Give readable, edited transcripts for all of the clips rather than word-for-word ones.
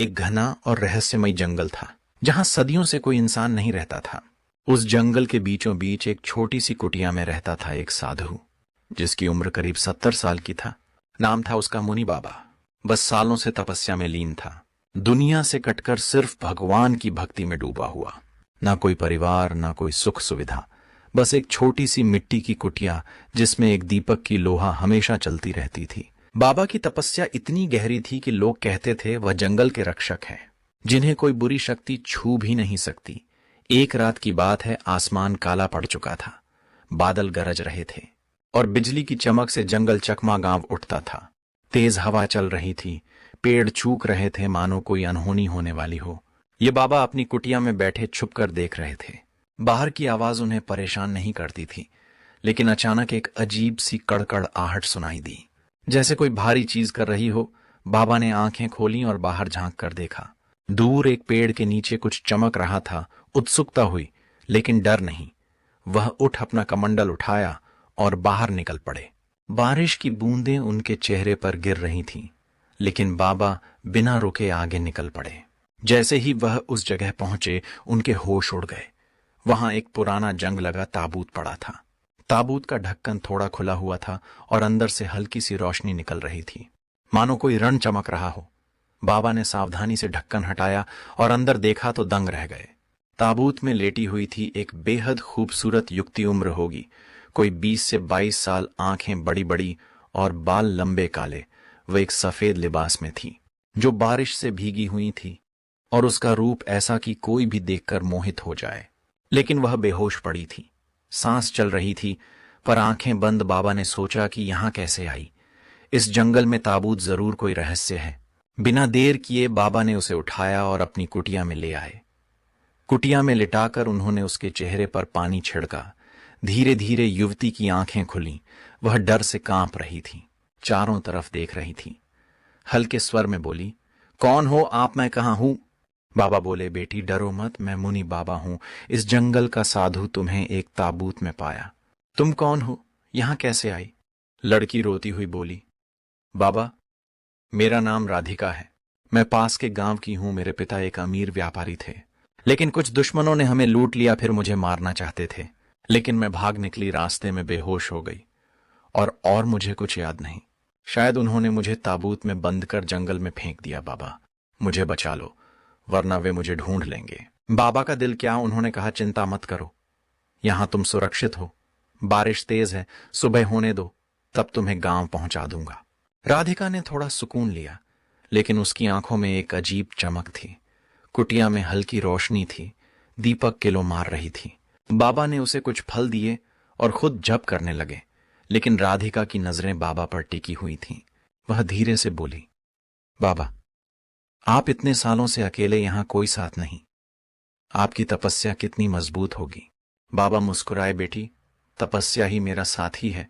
एक घना और रहस्यमय जंगल था जहां सदियों से कोई इंसान नहीं रहता था। उस जंगल के बीचों बीच एक छोटी सी कुटिया में रहता था एक साधु, जिसकी उम्र करीब 70 साल की था। नाम था उसका मुनि बाबा। बस सालों से तपस्या में लीन था, दुनिया से कटकर सिर्फ भगवान की भक्ति में डूबा हुआ। ना कोई परिवार, ना कोई सुख सुविधा, बस एक छोटी सी मिट्टी की कुटिया जिसमें एक दीपक की लोहा हमेशा चलती रहती थी। बाबा की तपस्या इतनी गहरी थी कि लोग कहते थे वह जंगल के रक्षक हैं, जिन्हें कोई बुरी शक्ति छू भी नहीं सकती। एक रात की बात है, आसमान काला पड़ चुका था, बादल गरज रहे थे और बिजली की चमक से जंगल चकमागाव उठता था। तेज हवा चल रही थी, पेड़ चूक रहे थे मानो कोई अनहोनी होने वाली हो। ये बाबा अपनी कुटिया में बैठे छुप कर देख रहे थे। बाहर की आवाज उन्हें परेशान नहीं करती थी, लेकिन अचानक एक अजीब सी कड़कड़ आहट सुनाई दी, जैसे कोई भारी चीज कर रही हो। बाबा ने आंखें खोली और बाहर झांक कर देखा। दूर एक पेड़ के नीचे कुछ चमक रहा था। उत्सुकता हुई, लेकिन डर नहीं। वह उठ अपना कमंडल उठाया और बाहर निकल पड़े। बारिश की बूंदें उनके चेहरे पर गिर रही थीं, लेकिन बाबा बिना रुके आगे निकल पड़े। जैसे ही वह उस जगह पहुंचे, उनके होश उड़ गए। वहां एक पुराना जंग लगा ताबूत पड़ा था। ताबूत का ढक्कन थोड़ा खुला हुआ था और अंदर से हल्की सी रोशनी निकल रही थी, मानो कोई रण चमक रहा हो। बाबा ने सावधानी से ढक्कन हटाया और अंदर देखा तो दंग रह गए। ताबूत में लेटी हुई थी एक बेहद खूबसूरत युक्ति उम्र होगी, कोई 20 से 22 साल, आंखें बड़ी बड़ी और बाल लंबे काले। वह एक सफेद लिबास में थी जो बारिश से भीगी हुई थी, और उसका रूप ऐसा कि कोई भी देखकर मोहित हो जाए। लेकिन वह बेहोश पड़ी थी, सांस चल रही थी, पर आंखें बंद। बाबा ने सोचा कि यहां कैसे आई। इस जंगल में ताबूत जरूर कोई रहस्य है। बिना देर किए बाबा ने उसे उठाया और अपनी कुटिया में ले आए। कुटिया में लिटाकर उन्होंने उसके चेहरे पर पानी छिड़का। धीरे धीरे युवती की आंखें खुलीं। वह डर से कांप रही थी, चारों तरफ देख रही थी। हल्के स्वर में बोली, कौन हो आप? मैं कहाँ हूं? बाबा बोले, बेटी डरो मत, मैं मुनि बाबा हूं। इस जंगल का साधु तुम्हें एक ताबूत में पाया। तुम कौन हो? यहां कैसे आई? लड़की रोती हुई बोली, बाबा, मेरा नाम राधिका है। मैं पास के गांव की हूं। मेरे पिता एक अमीर व्यापारी थे, लेकिन कुछ दुश्मनों ने हमें लूट लिया, फिर मुझे मारना चाहते थे, लेकिन मैं भाग निकली। रास्ते में बेहोश हो गई और मुझे कुछ याद नहीं। शायद उन्होंने मुझे ताबूत में बंद कर जंगल में फेंक दिया। बाबा, मुझे बचा लो, वरना वे मुझे ढूंढ लेंगे। बाबा का दिल क्या, उन्होंने कहा, चिंता मत करो, यहां तुम सुरक्षित हो। बारिश तेज है, सुबह होने दो, तब तुम्हें गांव पहुंचा दूंगा। राधिका ने थोड़ा सुकून लिया, लेकिन उसकी आंखों में एक अजीब चमक थी। कुटिया में हल्की रोशनी थी, दीपक किलो मार रही थी। बाबा ने उसे कुछ फल दिए और खुद जप करने लगे, लेकिन राधिका की नजरें बाबा पर टिकी हुई थीं। वह धीरे से बोली, बाबा, आप इतने सालों से अकेले, यहां कोई साथ नहीं। आपकी तपस्या कितनी मजबूत होगी। बाबा मुस्कुराए, बेटी, तपस्या ही मेरा साथी है।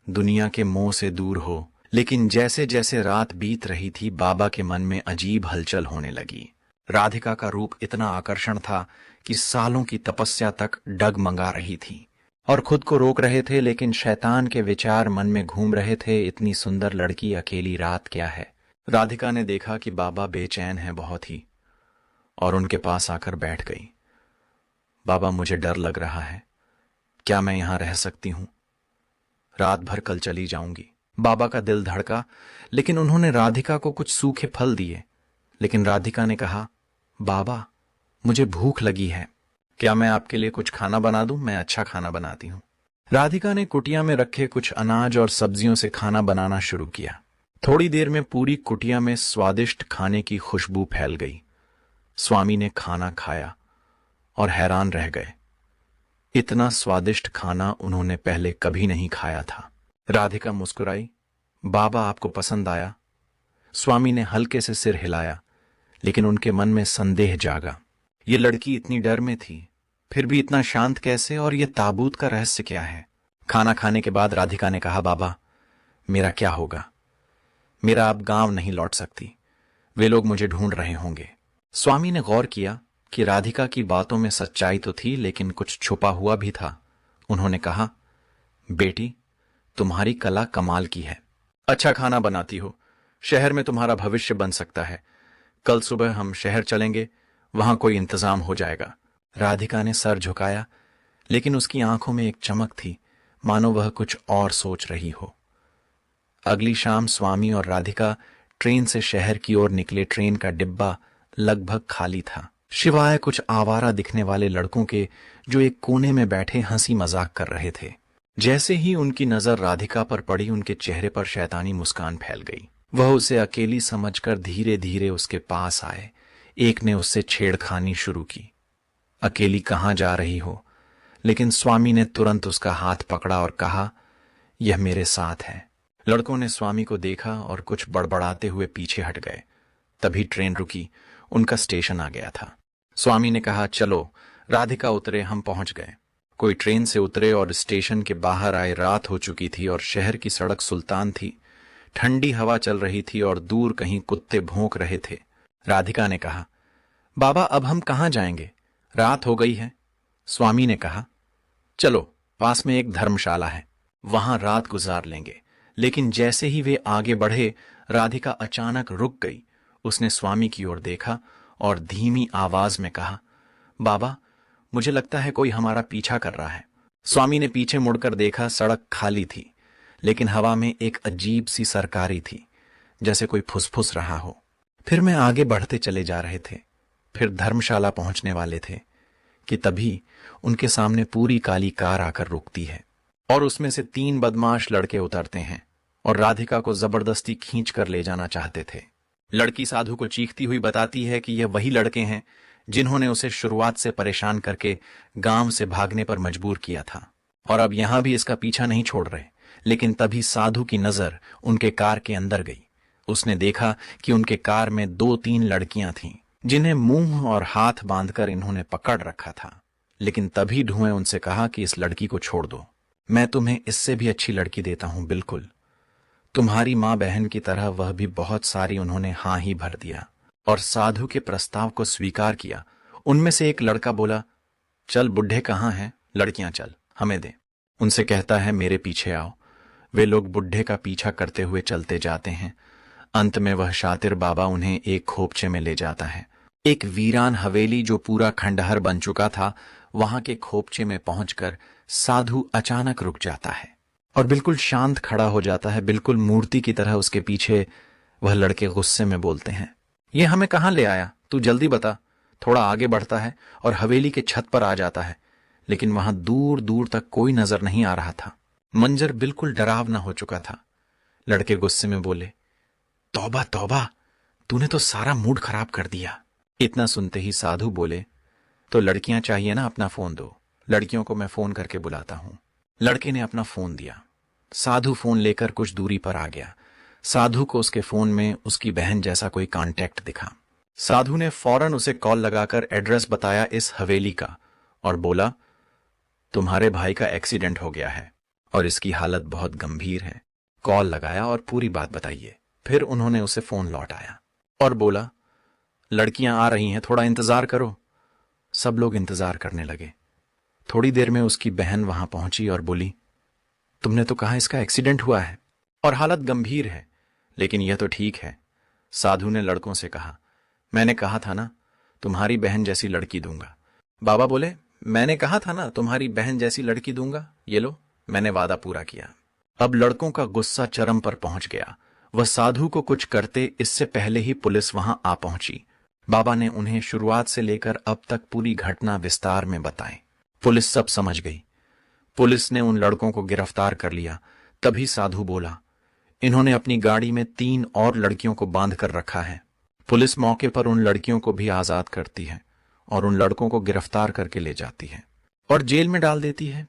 दुनिया के मोह से दूर हो। लेकिन जैसे जैसे रात बीत रही थी, बाबा के मन में अजीब हलचल होने लगी। राधिका का रूप इतना आकर्षण था कि सालों की तपस्या तक डगमगा रही थी और खुद को रोक रहे थे, लेकिन शैतान के विचार मन में घूम रहे थे, इतनी सुंदर लड़की, अकेली रात क्या है। राधिका ने देखा कि बाबा बेचैन है बहुत ही, और उनके पास आकर बैठ गई। बाबा, मुझे डर लग रहा है, क्या मैं यहां रह सकती हूं? रात भर कल चली जाऊंगी। बाबा का दिल धड़का, लेकिन उन्होंने राधिका को कुछ सूखे फल दिए। लेकिन राधिका ने कहा, बाबा, मुझे भूख लगी है, क्या मैं आपके लिए कुछ खाना बना दूं? मैं अच्छा खाना बनाती हूं। राधिका ने कुटिया में रखे कुछ अनाज और सब्जियों से खाना बनाना शुरू किया। थोड़ी देर में पूरी कुटिया में स्वादिष्ट खाने की खुशबू फैल गई। स्वामी ने खाना खाया और हैरान रह गए। इतना स्वादिष्ट खाना उन्होंने पहले कभी नहीं खाया था। राधिका मुस्कुराई, बाबा, आपको पसंद आया? स्वामी ने हल्के से सिर हिलाया, लेकिन उनके मन में संदेह जागा। ये लड़की इतनी डर में थी, फिर भी इतना शांत कैसे? और ये ताबूत का रहस्य क्या है? खाना खाने के बाद राधिका ने कहा, बाबा, मेरा क्या होगा? मेरा अब गांव नहीं लौट सकती, वे लोग मुझे ढूंढ रहे होंगे। स्वामी ने गौर किया कि राधिका की बातों में सच्चाई तो थी, लेकिन कुछ छुपा हुआ भी था। उन्होंने कहा, बेटी, तुम्हारी कला कमाल की है, अच्छा खाना बनाती हो, शहर में तुम्हारा भविष्य बन सकता है। कल सुबह हम शहर चलेंगे, वहां कोई इंतजाम हो जाएगा। राधिका ने सर झुकाया, लेकिन उसकी आंखों में एक चमक थी, मानो वह कुछ और सोच रही हो। अगली शाम स्वामी और राधिका ट्रेन से शहर की ओर निकले। ट्रेन का डिब्बा लगभग खाली था, सिवाय कुछ आवारा दिखने वाले लड़कों के जो एक कोने में बैठे हंसी मजाक कर रहे थे। जैसे ही उनकी नजर राधिका पर पड़ी, उनके चेहरे पर शैतानी मुस्कान फैल गई। वह उसे अकेली समझकर धीरे धीरे उसके पास आए। एक ने उससे छेड़खानी शुरू की, अकेली कहाँ जा रही हो? लेकिन स्वामी ने तुरंत उसका हाथ पकड़ा और कहा, यह मेरे साथ है। लड़कों ने स्वामी को देखा और कुछ बड़बड़ाते हुए पीछे हट गए। तभी ट्रेन रुकी, उनका स्टेशन आ गया था। स्वामी ने कहा, चलो। राधिका उतरे, हम पहुंच गए। कोई ट्रेन से उतरे और स्टेशन के बाहर आए। रात हो चुकी थी और शहर की सड़क सुल्तान थी। ठंडी हवा चल रही थी और दूर कहीं कुत्ते भौंक रहे थे। राधिका ने कहा, बाबा अब हम कहाँ जाएंगे? रात हो गई है। स्वामी ने कहा, चलो, पास में एक धर्मशाला है, वहां रात गुजार लेंगे। लेकिन जैसे ही वे आगे बढ़े, राधिका अचानक रुक गई। उसने स्वामी की ओर देखा और धीमी आवाज में कहा, बाबा, मुझे लगता है कोई हमारा पीछा कर रहा है। स्वामी ने पीछे मुड़कर देखा। सड़क खाली थी, लेकिन हवा में एक अजीब सी सरकारी थी, जैसे कोई फुसफुस रहा हो। फिर मैं आगे बढ़ते चले जा रहे थे, फिर धर्मशाला पहुंचने वाले थे कि तभी उनके सामने पूरी काली कार आकर रुकती है और उसमें से 3 बदमाश लड़के उतरते हैं और राधिका को जबरदस्ती खींच कर ले जाना चाहते थे। लड़की साधु को चीखती हुई बताती है कि यह वही लड़के हैं जिन्होंने उसे शुरुआत से परेशान करके गांव से भागने पर मजबूर किया था और अब यहां भी इसका पीछा नहीं छोड़ रहे। लेकिन तभी साधु की नजर उनके कार के अंदर गई। उसने देखा कि उनके कार में 2-3 लड़कियां थीं, जिन्हें मुंह और हाथ बांधकर इन्होंने पकड़ रखा था। लेकिन तभी ढूंढे उनसे कहा कि इस लड़की को छोड़ दो, मैं तुम्हें इससे भी अच्छी लड़की देता हूं, बिल्कुल तुम्हारी मां बहन की तरह। वह भी बहुत सारी उन्होंने हाँ ही भर दिया और साधु के प्रस्ताव को स्वीकार किया। उनमें से एक लड़का बोला, चल बुढ़े कहाँ हैं, लड़कियां चल हमें दे। उनसे कहता है, मेरे पीछे आओ। वे लोग बुढ़े का पीछा करते हुए चलते जाते हैं। अंत में वह शातिर बाबा उन्हें एक खोपचे में ले जाता है। एक वीरान हवेली जो पूरा खंडहर बन चुका था, वहां के खोपचे में पहुंचकर साधु अचानक रुक जाता है और बिल्कुल शांत खड़ा हो जाता है, बिल्कुल मूर्ति की तरह। उसके पीछे वह लड़के गुस्से में बोलते हैं, ये हमें कहाँ ले आया, तू जल्दी बता। थोड़ा आगे बढ़ता है और हवेली के छत पर आ जाता है, लेकिन वहां दूर दूर तक कोई नजर नहीं आ रहा था। मंजर बिल्कुल डरावना हो चुका था। लड़के गुस्से में बोले, तौबा तौबा, तूने तो सारा मूड खराब कर दिया। इतना सुनते ही साधु बोले, तो लड़कियां चाहिए ना, अपना फोन दो, लड़कियों को मैं फोन करके बुलाता हूं। लड़के ने अपना फोन दिया। साधु फोन लेकर कुछ दूरी पर आ गया। साधु को उसके फोन में उसकी बहन जैसा कोई कांटेक्ट दिखा। साधु ने फौरन उसे कॉल लगाकर एड्रेस बताया इस हवेली का और बोला, तुम्हारे भाई का एक्सीडेंट हो गया है और इसकी हालत बहुत गंभीर है। कॉल लगाया और पूरी बात बताइए। फिर उन्होंने उसे फोन लौटाया और बोला, लड़कियां आ रही हैं, थोड़ा इंतजार करो। सब लोग इंतजार करने लगे। थोड़ी देर में उसकी बहन वहां पहुंची और बोली, तुमने तो कहा इसका एक्सीडेंट हुआ है और हालत गंभीर है, लेकिन यह तो ठीक है। साधु ने लड़कों से कहा, मैंने कहा था ना तुम्हारी बहन जैसी लड़की दूंगा। बाबा बोले, मैंने कहा था ना तुम्हारी बहन जैसी लड़की दूंगा, ये लो, मैंने वादा पूरा किया। अब लड़कों का गुस्सा चरम पर पहुंच गया। वह साधु को कुछ करते इससे पहले ही पुलिस वहां आ पहुंची। बाबा ने उन्हें शुरुआत से लेकर अब तक पूरी घटना विस्तार में बताई। पुलिस सब समझ गई। पुलिस ने उन लड़कों को गिरफ्तार कर लिया। तभी साधु बोला, इन्होंने अपनी गाड़ी में 3 और लड़कियों को बांध कर रखा है। पुलिस मौके पर उन लड़कियों को भी आजाद करती है और उन लड़कों को गिरफ्तार करके ले जाती है और जेल में डाल देती है।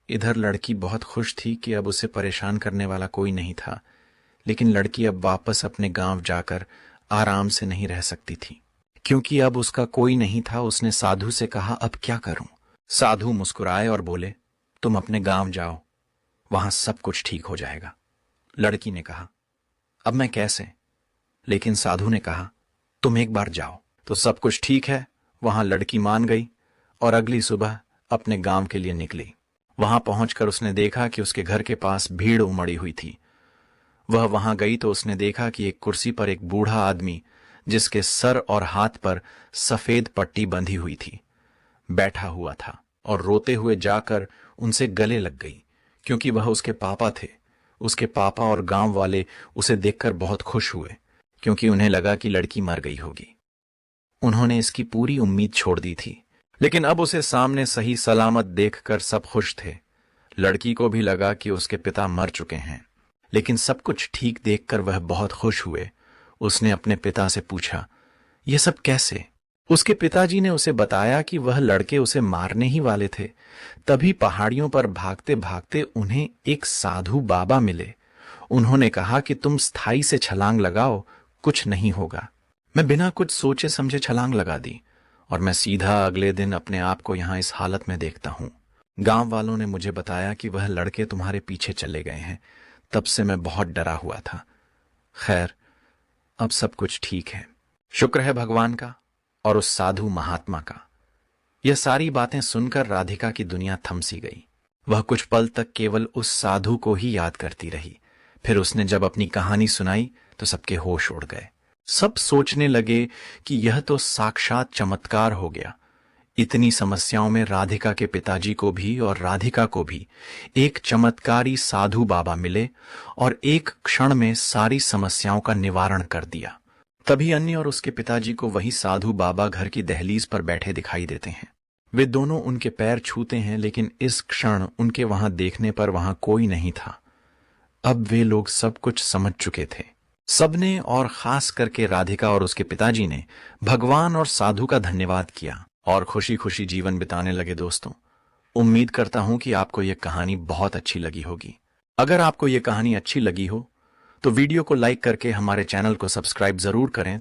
इधर लड़की बहुत खुश थी कि अब उसे परेशान करने वाला कोई नहीं था, लेकिन लड़की अब वापस अपने गांव जाकर आराम से नहीं रह सकती थी, क्योंकि अब उसका कोई नहीं था। उसने साधु से कहा, अब क्या करूं? साधु मुस्कुराए और बोले, तुम अपने गांव जाओ, वहां सब कुछ ठीक हो जाएगा। लड़की ने कहा, अब मैं कैसे? लेकिन साधु ने कहा, तुम एक बार जाओ तो सब कुछ ठीक है। वहां लड़की मान गई और अगली सुबह अपने गांव के लिए निकली। वहां पहुंचकर उसने देखा कि उसके घर के पास भीड़ उमड़ी हुई थी। वह वहां गई तो उसने देखा कि एक कुर्सी पर एक बूढ़ा आदमी जिसके सर और हाथ पर सफेद पट्टी बंधी हुई थी, बैठा हुआ था और रोते हुए जाकर उनसे गले लग गई, क्योंकि वह उसके पापा थे। उसके पापा और गांव वाले उसे देखकर बहुत खुश हुए, क्योंकि उन्हें लगा कि लड़की मर गई होगी। उन्होंने इसकी पूरी उम्मीद छोड़ दी थी, लेकिन अब उसे सामने सही सलामत देखकर सब खुश थे। लड़की को भी लगा कि उसके पिता मर चुके हैं, लेकिन सब कुछ ठीक देखकर वह बहुत खुश हुए। उसने अपने पिता से पूछा, यह सब कैसे? उसके पिताजी ने उसे बताया कि वह लड़के उसे मारने ही वाले थे। तभी पहाड़ियों पर भागते भागते उन्हें एक साधु बाबा मिले। उन्होंने कहा कि तुम स्थाई से छलांग लगाओ, कुछ नहीं होगा। मैं बिना कुछ सोचे समझे छलांग लगा दी और मैं सीधा अगले दिन अपने आप को यहां इस हालत में देखता हूं। गांव वालों ने मुझे बताया कि वह लड़के तुम्हारे पीछे चले गए हैं। तब से मैं बहुत डरा हुआ था। खैर, अब सब कुछ ठीक है। शुक्र है भगवान का और उस साधु महात्मा का। यह सारी बातें सुनकर राधिका की दुनिया थम सी गई। वह कुछ पल तक केवल उस साधु को ही याद करती रही। फिर उसने जब अपनी कहानी सुनाई तो सबके होश उड़ गए। सब सोचने लगे कि यह तो साक्षात चमत्कार हो गया। इतनी समस्याओं में राधिका के पिताजी को भी और राधिका को भी एक चमत्कारी साधु बाबा मिले और एक क्षण में सारी समस्याओं का निवारण कर दिया। तभी अन्य और उसके पिताजी को वही साधु बाबा घर की दहलीज पर बैठे दिखाई देते हैं। वे दोनों उनके पैर छूते हैं, लेकिन इस क्षण उनके वहां देखने पर वहां कोई नहीं था। अब वे लोग सब कुछ समझ चुके थे। सबने, और खास करके राधिका और उसके पिताजी ने, भगवान और साधु का धन्यवाद किया और खुशी खुशी जीवन बिताने लगे। दोस्तों, उम्मीद करता हूं कि आपको यह कहानी बहुत अच्छी लगी होगी। अगर आपको यह कहानी अच्छी लगी हो तो वीडियो को लाइक करके हमारे चैनल को सब्सक्राइब जरूर करें,